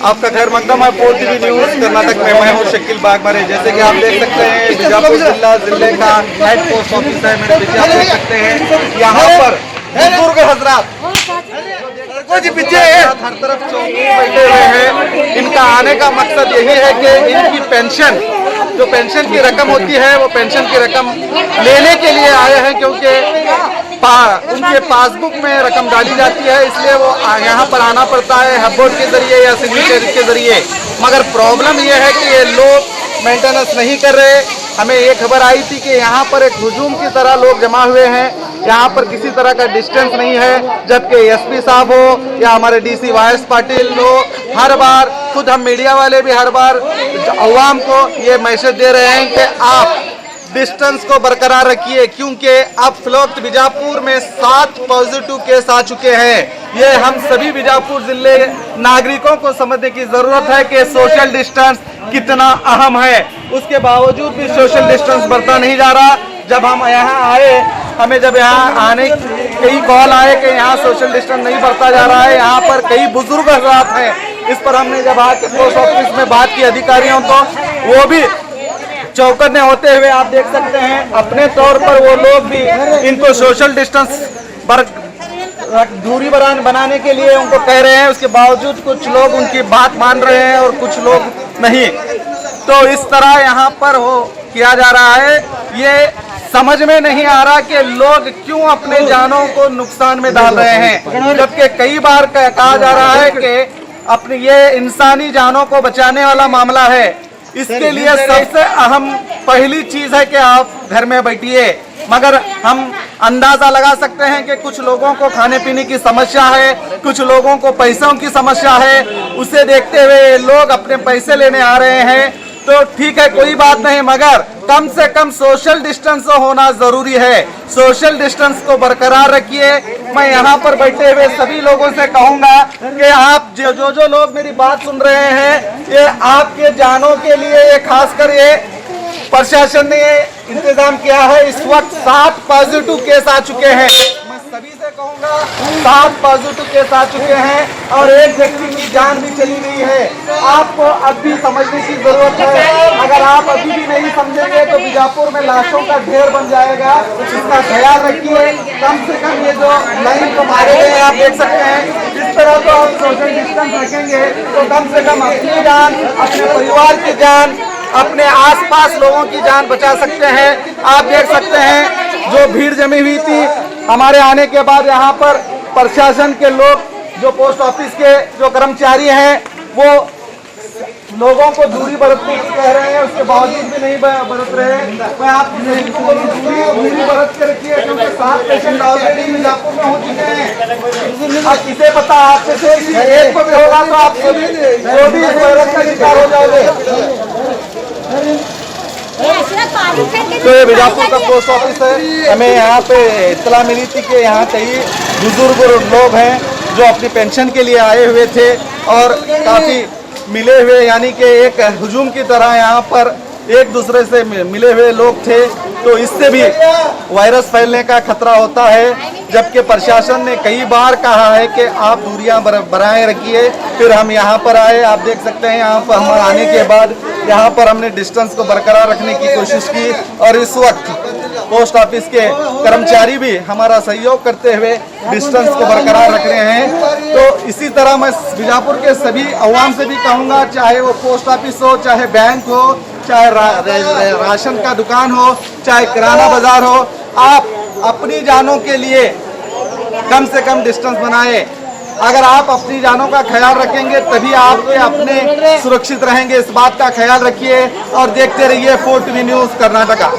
आपका खैर मकदम है। 4 TV न्यूज़ कर्नाटक में मैं हूँ शकील बागमरे। जैसे कि आप देख सकते हैं बीजापुर जिले का हेड पोस्ट ऑफिस है। मेरे पीछे आप देख सकते हैं यहाँ पर बुजुर्ग हजरात हर तरफ चौकी बैठे हुए हैं। इनका आने का मकसद यही है कि इनकी पेंशन, जो पेंशन की रकम होती है, वो पेंशन की रकम लेने के लिए आए हैं, क्योंकि उनके पासबुक में रकम डाली जाती है, इसलिए वो यहाँ पर आना पड़ता है हबोर्ड के जरिए या सिग्नेचर के जरिए। मगर प्रॉब्लम ये है कि ये लोग मेंटेनेंस नहीं कर रहे। हमें ये खबर आई थी कि यहाँ पर एक हुजूम की तरह लोग जमा हुए हैं, यहाँ पर किसी तरह का डिस्टेंस नहीं है, जबकि एसपी साहब हो या हमारे डीसी वायस पाटिल हो, हर बार खुद हम मीडिया वाले भी हर बार अवाम को ये मैसेज दे रहे हैं कि आप डिस्टेंस को बरकरार रखिए, क्योंकि अब फिलौक्त बीजापुर में 7 पॉजिटिव केस आ चुके हैं। ये हम सभी बीजापुर जिले नागरिकों को समझने की जरूरत है कि सोशल डिस्टेंस कितना अहम है। उसके बावजूद भी सोशल डिस्टेंस बरता नहीं जा रहा। जब हम यहाँ आए, हमें जब यहाँ आने कई कॉल आए कि यहाँ सोशल डिस्टेंस नहीं बरता जा रहा है, यहाँ पर कई बुजुर्ग हजरात हैं। इस पर हमने जब आके पोस्ट ऑफिस में बात की अधिकारियों तो वो भी चौकन्ने होते हुए आप देख सकते हैं अपने तौर पर वो लोग भी इनको सोशल डिस्टेंस दूरी बनाने के लिए उनको कह रहे हैं। उसके बावजूद कुछ लोग उनकी बात मान रहे हैं और कुछ लोग नहीं। तो इस तरह यहाँ पर हो किया जा रहा है। ये समझ में नहीं आ रहा कि लोग क्यों अपने जानों को नुकसान में डाल रहे हैं, जबकि कई बार कहा जा रहा है कि अपनी ये इंसानी जानों को बचाने वाला मामला है। इसके लिए सबसे अहम पहली चीज है कि आप घर में बैठिए। मगर हम अंदाजा लगा सकते हैं कि कुछ लोगों को खाने पीने की समस्या है, कुछ लोगों को पैसों की समस्या है। उसे देखते हुए लोग अपने पैसे लेने आ रहे हैं। तो ठीक है, कोई बात नहीं, मगर कम से कम सोशल डिस्टेंस होना जरूरी है। सोशल डिस्टेंस को बरकरार रखिए। मैं यहाँ पर बैठे हुए सभी लोगों से कहूँगा कि आप जो लोग मेरी बात सुन रहे हैं, ये आपके जानों के लिए ये खासकर ये प्रशासन ने इंतजाम किया है। इस वक्त 7 पॉजिटिव केस आ चुके हैं। मैं सभी से कहूँगा 7 पॉजिटिव केस आ चुके हैं और एक व्यक्ति की जान भी चली गई है। आपको अब भी समझने की जरूरत है। अगर आप अभी भी नहीं समझेंगे तो बीजापुर में लाशों का ढेर बन जाएगा। इसका ख्याल रखिए। कम से कम ये जो लाइन को मारे गए आप देख सकते हैं, इस तरह तो आप सोशल डिस्टेंस रखेंगे तो कम से कम अपनी जान, अपने परिवार की जान, अपने आसपास लोगों की जान बचा सकते हैं। आप देख सकते हैं जो भीड़ जमी हुई थी हमारे आने के बाद, यहाँ पर प्रशासन के लोग, जो पोस्ट ऑफिस के जो कर्मचारी हैं, वो लोगों को दूरी बरतने की कह रहे हैं, उसके बावजूद भी नहीं बरत रहे हैं। मैं आप दूरी बरत कर रखिए, क्योंकि 7 पेशेंट ऑलरेडी बीजापुर में हो चुके हैं। अब किसे पता, आपसे से एक को भी होगा तो आप जो भी इस वायरस का शिकार हो जाओगे। तो ये बीजापुर का पोस्ट ऑफिस है। हमें यहाँ पे इत्तला मिली थी कि यहाँ कई बुजुर्ग लोग हैं जो अपनी पेंशन के लिए आए हुए थे और काफ़ी मिले हुए, यानी कि एक हुजूम की तरह यहाँ पर एक दूसरे से मिले हुए लोग थे। तो इससे भी वायरस फैलने का खतरा होता है। जबकि प्रशासन ने कई बार कहा है कि आप दूरियां बनाए रखिए। फिर हम यहाँ पर आए, आप देख सकते हैं यहाँ पर हम आने के बाद यहाँ पर हमने डिस्टेंस को बरकरार रखने की कोशिश की और इस वक्त पोस्ट ऑफिस के कर्मचारी भी हमारा सहयोग करते हुए डिस्टेंस को बरकरार रख रहे हैं। तो इसी तरह मैं बीजापुर के सभी अवाम से भी कहूँगा, चाहे वो पोस्ट ऑफिस हो, चाहे बैंक हो, चाहे राशन का दुकान हो, चाहे किराना बाजार हो, आप अपनी जानों के लिए कम से कम डिस्टेंस बनाए। अगर आप अपनी जानों का ख्याल रखेंगे तभी आप अपने सुरक्षित रहेंगे। इस बात का ख्याल रखिए और देखते रहिए 4 TV न्यूज़ कर्नाटका।